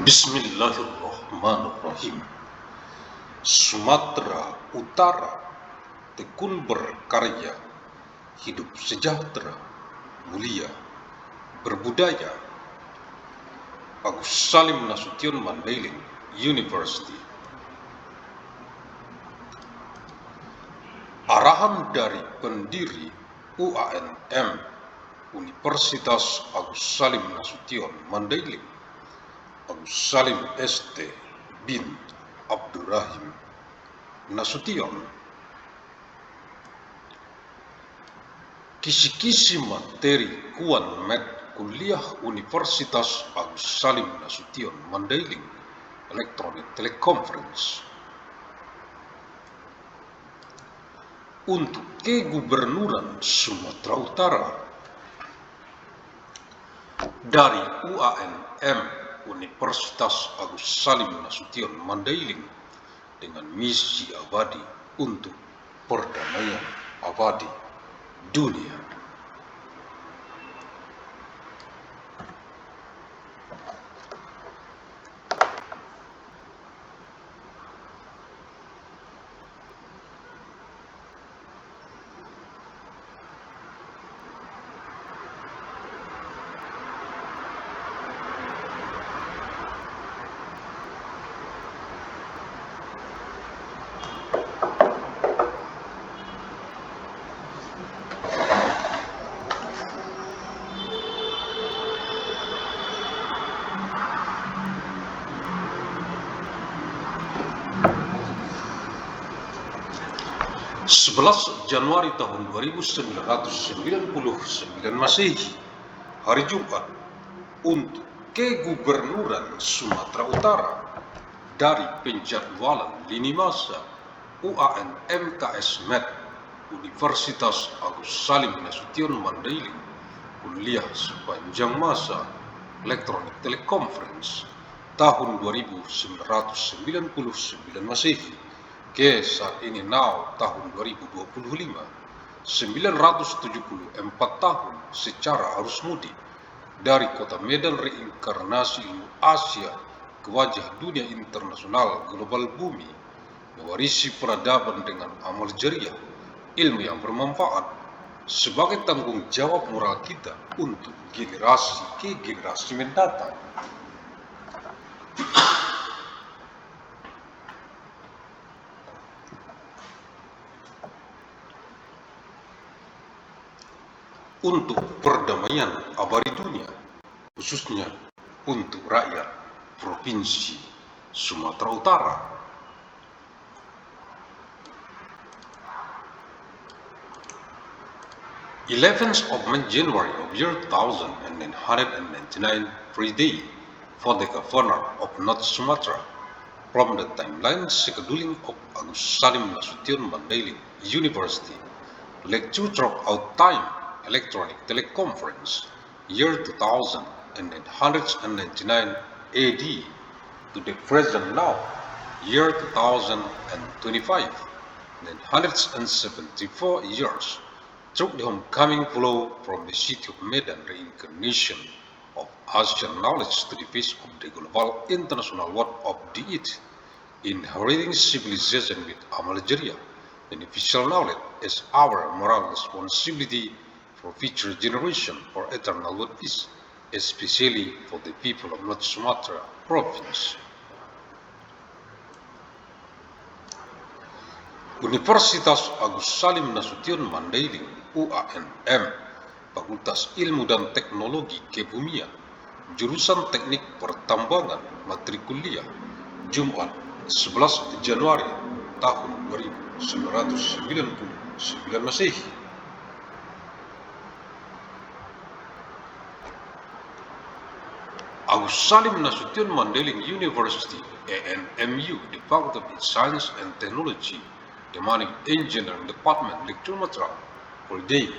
Bismillahirrahmanirrahim. Sumatera Utara tekun berkarya, hidup sejahtera, mulia, berbudaya. Agus Salim Nasution Mandailing University. Arahan dari pendiri UANM Universitas Agus Salim Nasution Mandailing, Agus Salim ST bin Abdurrahim Nasution. Kisi-kisi materi Kuan Med Kuliah Universitas Agus Salim Nasution Mandailing Electronic Teleconference. Untuk Kegubernuran Sumatera Utara dari UANM Universitas Agus Salim Nasution Mandailing dengan misi abadi untuk perdamaian abadi dunia. Januari tahun 1999 Masehi, hari Jumat, untuk Kegubernuran Sumatera Utara dari penjadwalan lini masa UANM KS Med Universitas Agus Salim Nasution Mandailing kuliah sepanjang masa Electronic Teleconference tahun 1999 Masehi ke saat ini tahun 2025, 974 tahun secara arus mudik dari kota Medan reinkarnasi ilmu Asia ke wajah dunia internasional global bumi, mewarisi peradaban dengan amal jariah, ilmu yang bermanfaat sebagai tanggung jawab moral kita untuk generasi ke generasi mendatang. Untuk perdamaian abadi dunia, khususnya untuk rakyat Provinsi Sumatera Utara. January 11 of year 1999, free day for the governor of North Sumatra from the timeline scheduling of Agus Salim Nasution Mandailing University. Lecture throughout time Electronic Teleconference, year 2999 AD to the present now, year 2025, 974 years, through the homecoming flow from the city of Medan, reincarnation of Asian knowledge to the face of the global international world of the it, inheriting civilization with amal jariah, beneficial knowledge as our moral responsibility for future generation for eternal world peace, especially for the people of North Sumatra province. Universitas Agus Salim Nasution Mandailing UANM, Fakultas Ilmu dan Teknologi Kebumian, jurusan Teknik Pertambangan, matrikuliah, Jumat 11 Januari tahun 1999 Masehi. Agus Salim Nasution Mandailing University ANMU, the Faculty of Science and Technology, the Mining Engineering Department, lecture material for day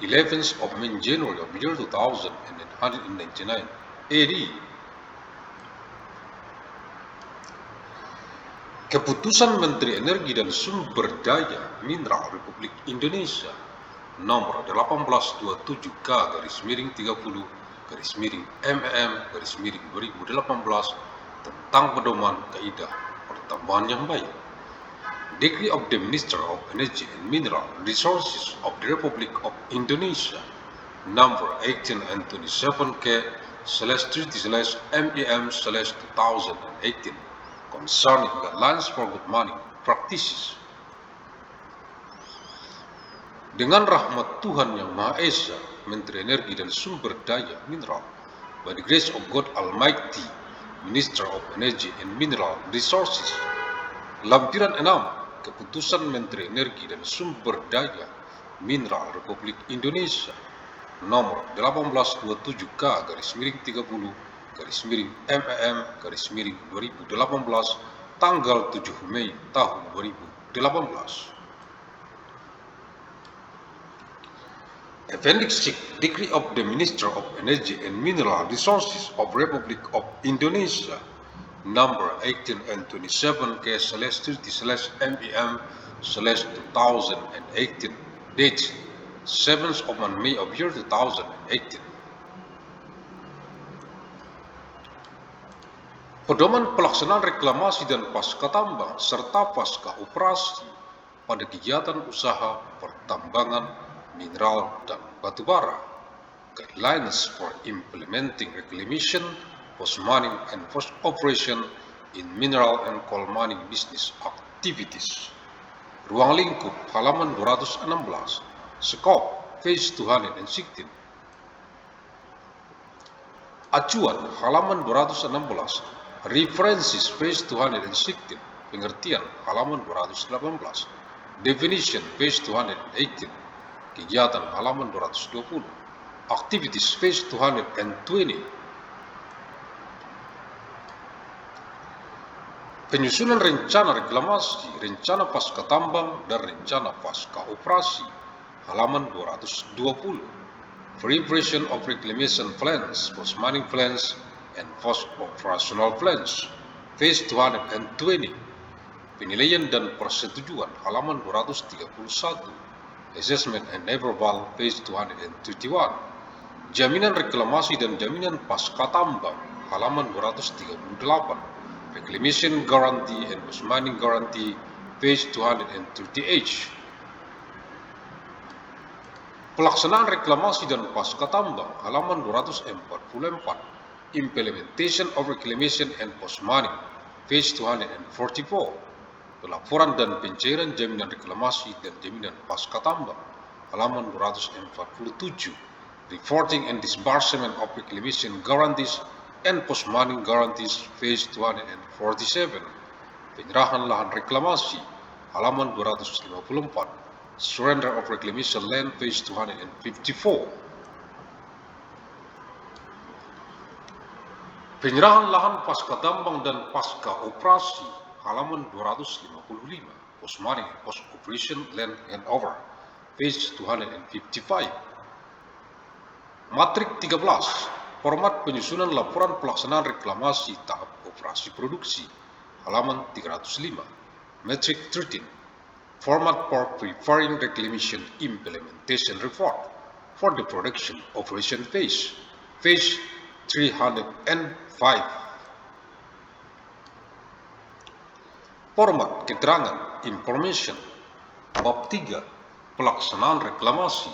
11th of January of year 1999 AD. Keputusan Menteri Energi dan Sumber Daya Mineral Republik Indonesia nomor 18/30/MEM/2018 tentang pedoman kaidah pertambangan yang baik. Decree of the Minister of Energy and Mineral Resources of the Republic of Indonesia number 18 and 27K/30/MEM/2018 concerning guidelines for good mining practices. Dengan rahmat Tuhan Yang Maha Esa, Menteri Energi dan Sumber Daya Mineral, by the grace of God Almighty, Minister of Energy and Mineral Resources, Lampiran 6 Keputusan Menteri Energi dan Sumber Daya Mineral Republik Indonesia nomor 18/30/MEM/2018 tanggal 7 Mei tahun 2018. Appendix 6 Decree of the Minister of Energy and Mineral Resources of Republic of Indonesia number 18 and 27K/30/MEM/2018 date 7th of May of year 2018. Pedoman pelaksanaan reklamasi dan pasca tambang serta pasca operasi pada kegiatan usaha pertambangan, mineral, dan batubara. Guidelines for implementing reclamation, post-mining, and post-operation in mineral and coal mining business activities. Ruang lingkup halaman 216, Scope, page 216. Acuan halaman 216, References, page 216. Pengertian halaman 218. Definition, page 218. Kegiatan halaman 220. Activities, page 220. Penyusunan rencana reklamasi, rencana pasca tambang, dan rencana pasca operasi, halaman 220. Preparation of reclamation plans, post-mining plans, and post-operational plans, page 220. Penilaian dan persetujuan, halaman 231. Assessment and approval, page 231. Jaminan reklamasi dan jaminan pasca tambang, halaman 238. Reclamation Guarantee and Post-Mining Guarantee, page 238. Pelaksanaan reklamasi dan pasca tambang, halaman 244. Implementation of Reclamation and Post-Mining, page 244. Pelaporan dan pencairan jaminan reklamasi dan jaminan pasca tambang, halaman 247. Reporting and Disbursement of Reclamation Guarantees and Post-Mining Guarantees, page 247. Penyerahan lahan reklamasi, halaman 254. Surrender of Reclamation Land, page 254. Penyerahan lahan pasca tambang dan pasca operasi, halaman 255. Post-Mining and Post-Operation Land Handover, page 255. Matrik 13. Format penyusunan laporan pelaksanaan reklamasi tahap operasi produksi, halaman 305. Metric 13. Format for preparing reclamation implementation report for the production operation phase, page 305. Format keterangan information bab 3 pelaksanaan reklamasi,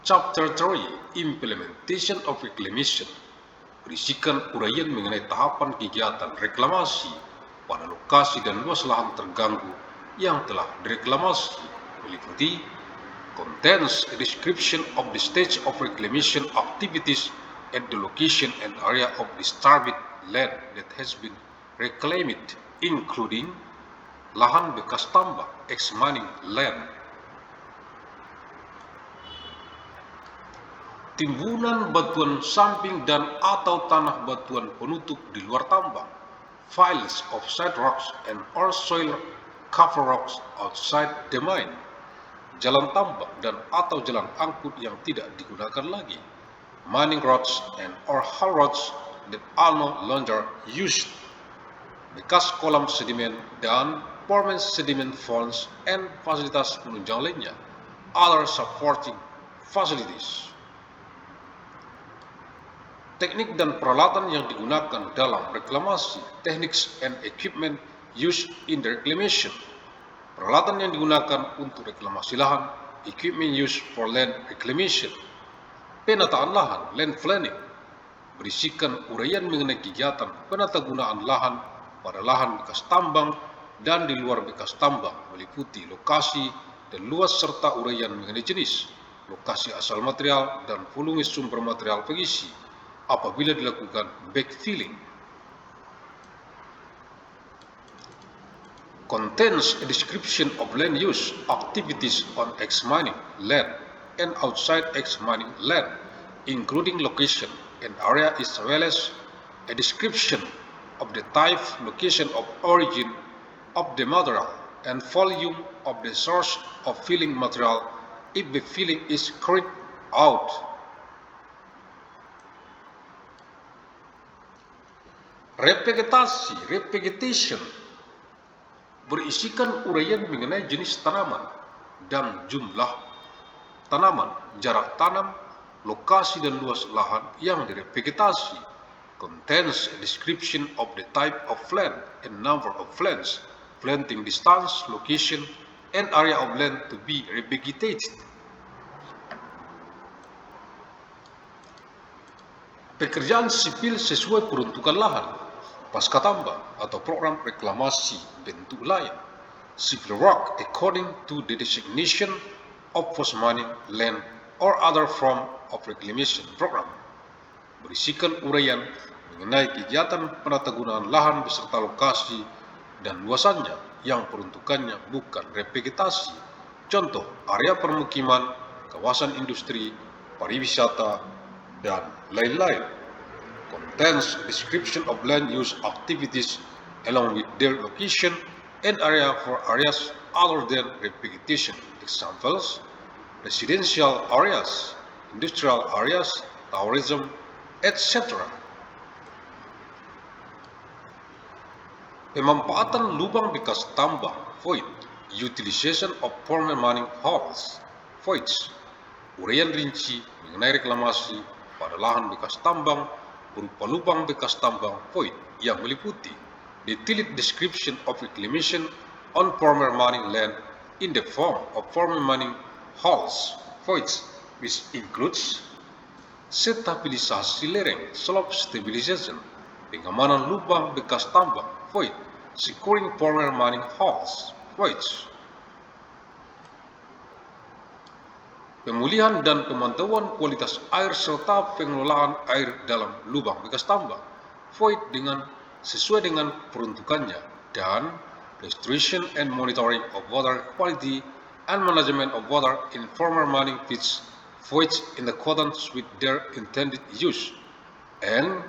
chapter 3 implementation of reclamation, berisikan uraian mengenai tahapan kegiatan reklamasi pada lokasi dan luas lahan terganggu yang telah direklamasi. Meliputi contains a description of the stage of reclamation activities at the location and area of disturbed land that has been reclaimed, including lahan bekas tambang, ex-mining land, timbunan batuan samping dan atau tanah batuan penutup di luar tambang, piles of side rocks and or soil cover rocks outside the mine, jalan tambang dan atau jalan angkut yang tidak digunakan lagi, mining roads and or haul roads that are no longer used, bekas kolam sedimen dan permanent sediment ponds and fasilitas penunjang lainnya, other supporting facilities. Teknik dan peralatan yang digunakan dalam reklamasi, techniques and equipment used in the reclamation. Peralatan yang digunakan untuk reklamasi lahan, equipment used for land reclamation. Penataan lahan, land planning, berisikan uraian mengenai kegiatan penatagunaan lahan pada lahan bekas tambang dan di luar bekas tambang, meliputi lokasi dan luas serta uraian mengenai jenis, lokasi asal material dan volume sumber material pengisi apabila dilakukan backfilling. Contains a description of land use activities on ex-mining land and outside ex-mining land, including location and area, as well as a description of the type, location of origin of the material, and volume of the source of filling material if the filling is carried out. Revegetation berisikan uraian mengenai jenis tanaman dan jumlah tanaman, jarak tanam, lokasi dan luas lahan yang direvegetasi. Contains a description of the type of plant and number of plants, planting distance, location, and area of land to be revegetated. Pekerjaan sipil sesuai peruntukan lahan, pasca tambang atau program reklamasi bentuk lain. Civil work according to the designation of post-mining land or other form of reclamation program. Berisikan uraian mengenai kegiatan penatagunaan lahan beserta lokasi dan luasannya yang peruntukannya bukan revegetasi. Contoh, area permukiman, kawasan industri, pariwisata, dan lain-lain. Contains a description of land use activities along with their location and area for areas other than revegetation. Examples: residential areas, industrial areas, tourism, etc. Pemanfaatan lubang bekas tambang, void. Utilization of former mining holes, voids. Uraian rinci mengenai reklamasi pada lahan bekas tambang berupa lubang bekas tambang, void, yang meliputi detailed description of reclamation on former mining land in the form of former mining holes, voids, which includes stabilisasi lereng, slope stabilization, pengamanan lubang bekas tambang, void, securing former mining holes, voids. Pemulihan dan pemantauan kualitas air serta pengelolaan air dalam lubang bekas tambang, void, sesuai dengan peruntukannya, dan restoration and monitoring of water quality and management of water in former mining pits, voids, in accordance with their intended use, and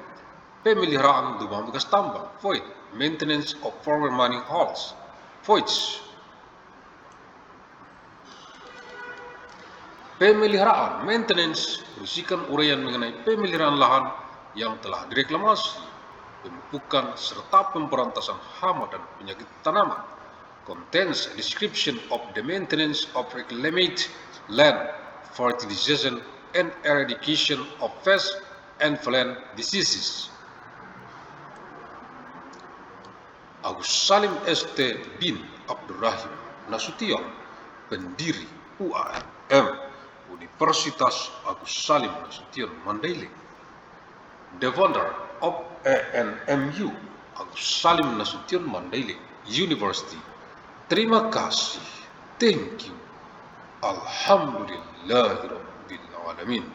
pemeliharaan lubang bekas tambang, void, maintenance of former mining holes, voids. Pemeliharaan, maintenance, berisikan uraian mengenai pemeliharaan lahan yang telah direklamasi, pemupukan serta pemberantasan hama dan penyakit tanaman. Contains a description of the maintenance of reclaimed land, fertilization and eradication of pest and plant diseases. Agus Salim ST bin Abdurrahim Nasution, pendiri UAM, Universitas Agus Salim Nasution Mandailing, the founder of ANMU, Agus Salim Nasution Mandailing University. Terima kasih. Thank you. Alhamdulillahirabbil alamin.